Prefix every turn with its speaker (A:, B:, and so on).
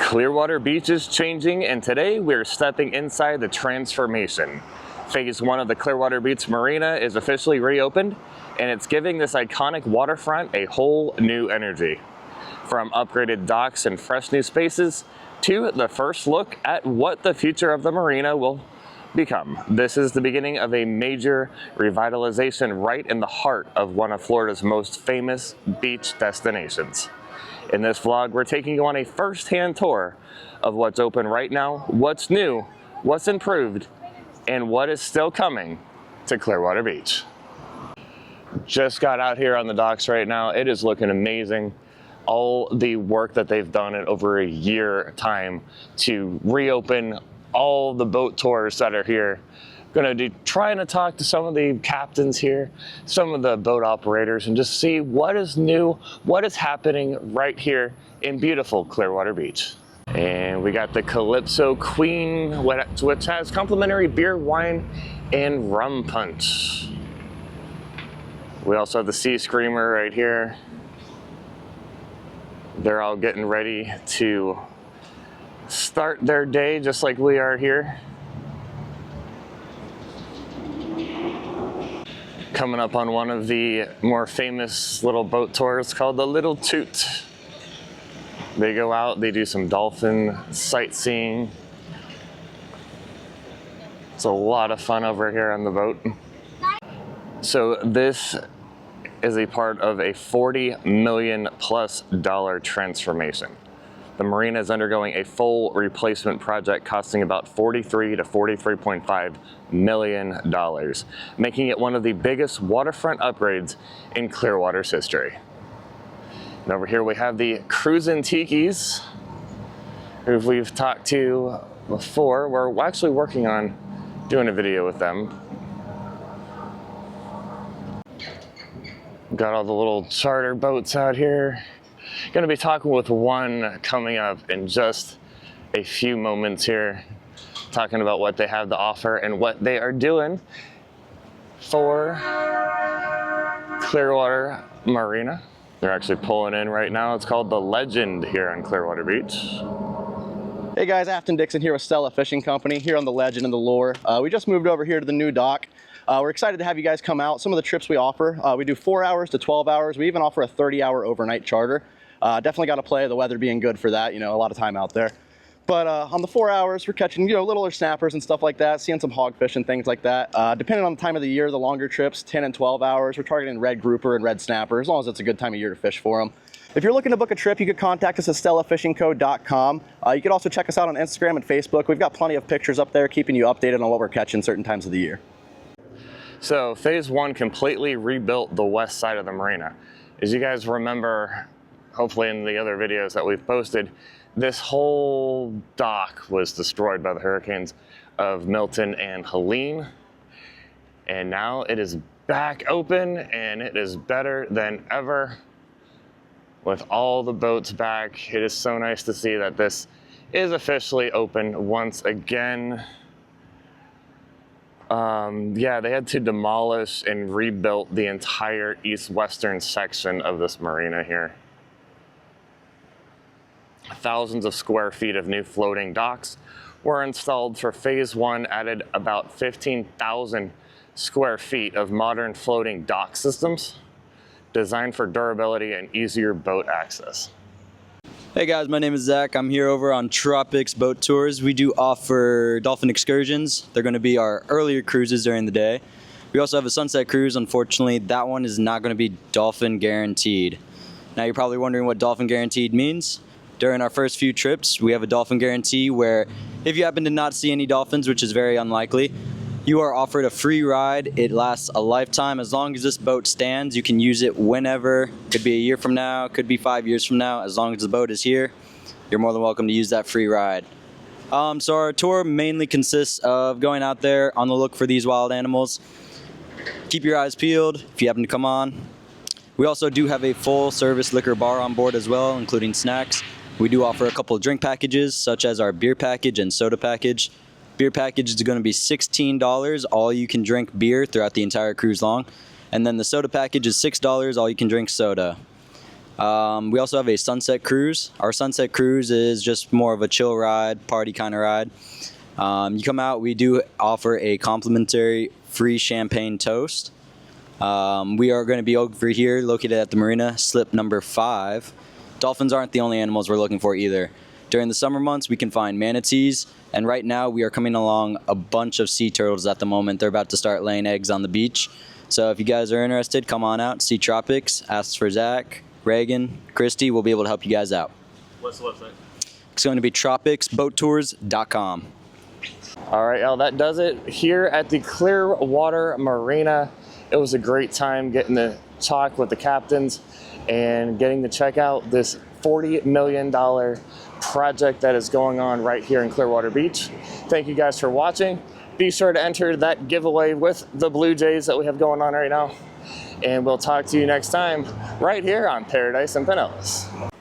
A: Clearwater Beach is changing, and today we're stepping inside the transformation. Phase 1 of the Clearwater Beach Marina is officially reopened, and it's giving this iconic waterfront a whole new energy. From upgraded docks and fresh new spaces, to the first look at what the future of the marina will become. This is the beginning of a major revitalization right in the heart of one of Florida's most famous beach destinations. In this vlog, we're taking you on a first-hand tour of what's open right now, what's new, what's improved, and what is still coming to Clearwater Beach. Just got out here on the docks right now. It is looking amazing. All the work that they've done in over a year time to reopen all the boat tours that are here. Going to be trying to talk to some of the captains here, some of the boat operators, and just see what is new, what is happening right here in beautiful Clearwater Beach. And we got the Calypso Queen, which has complimentary beer, wine, and rum punch. We also have the Sea Screamer right here. They're all getting ready to start their day just like we are here. Coming up on one of the more famous little boat tours called the Little Toot. They go out, they do some dolphin sightseeing. It's a lot of fun over here on the boat. So this is a part of a $40 million+ transformation. The marina is undergoing a full replacement project costing about $43 to $43.5 million, making it one of the biggest waterfront upgrades in Clearwater's history. And over here we have the Cruisin' Tikis, who we've talked to before. We're actually working on doing a video with them. Got all the little charter boats out here. Going to be talking with one coming up in just a few moments here, talking about what they have to offer and what they are doing for Clearwater Marina. They're actually pulling in right now. It's called the Legend here on Clearwater Beach.
B: Hey guys, Afton Dixon here with Stella Fishing Company here on the Legend and the Lure. We just moved over here to the new dock. We're excited to have you guys come out. Some of the trips we offer, we do 4 hours to 12 hours. We even offer a 30-hour overnight charter. Definitely got to play the weather being good for that, you know, a lot of time out there. But on the 4 hours, we're catching, you know, littler snappers and stuff like that, seeing some hogfish and things like that. Depending on the time of the year, the longer trips, 10 and 12 hours, we're targeting red grouper and red snapper, as long as it's a good time of year to fish for them. If you're looking to book a trip, you could contact us at stellafishingco.com. You could also check us out on Instagram and Facebook. We've got plenty of pictures up there keeping you updated on what we're catching certain times of the year.
A: So phase 1 completely rebuilt the west side of the marina. As you guys remember, hopefully in the other videos that we've posted, this whole dock was destroyed by the hurricanes of Milton and Helene. And now it is back open and it is better than ever with all the boats back. It is so nice to see that this is officially open once again. Yeah, they had to demolish and rebuild the entire east-western section of this marina here. Thousands of square feet of new floating docks were installed for phase 1, added about 15,000 square feet of modern floating dock systems designed for durability and easier boat access.
C: Hey guys, my name is Zach. I'm here over on Tropics Boat Tours. We do offer dolphin excursions. They're going to be our earlier cruises during the day. We also have a sunset cruise. Unfortunately, that one is not going to be dolphin guaranteed. Now you're probably wondering what dolphin guaranteed means. During our first few trips, we have a dolphin guarantee where if you happen to not see any dolphins, which is very unlikely, you are offered a free ride. It lasts a lifetime. As long as this boat stands, you can use it whenever. Could be a year from now, could be 5 years from now. As long as the boat is here, you're more than welcome to use that free ride. So our tour mainly consists of going out there on the look for these wild animals. Keep your eyes peeled if you happen to come on. We also do have a full service liquor bar on board as well, including snacks. We do offer a couple of drink packages, such as our beer package and soda package. Beer package is going to be $16, all you can drink beer throughout the entire cruise long. And then the soda package is $6, all you can drink soda. We also have a sunset cruise. Our sunset cruise is just more of a chill ride, party kind of ride. You come out, we do offer a complimentary free champagne toast. We are going to be over here located at the marina, slip number 5. Dolphins aren't the only animals we're looking for either. During the summer months, we can find manatees, and right now we are coming along a bunch of sea turtles at the moment. They're about to start laying eggs on the beach. So if you guys are interested, come on out, see Tropics, ask for Zach, Reagan, Christy. We'll be able to help you guys out.
A: What's the website?
C: It's going to be tropicsboattours.com.
A: All right, Al, that does it here at the Clearwater Marina. It was a great time getting to talk with the captains and getting to check out this $40 million project that is going on right here in Clearwater Beach. Thank you guys for watching. Be sure to enter that giveaway with the Blue Jays that we have going on right now. And we'll talk to you next time right here on Paradise and Pinellas.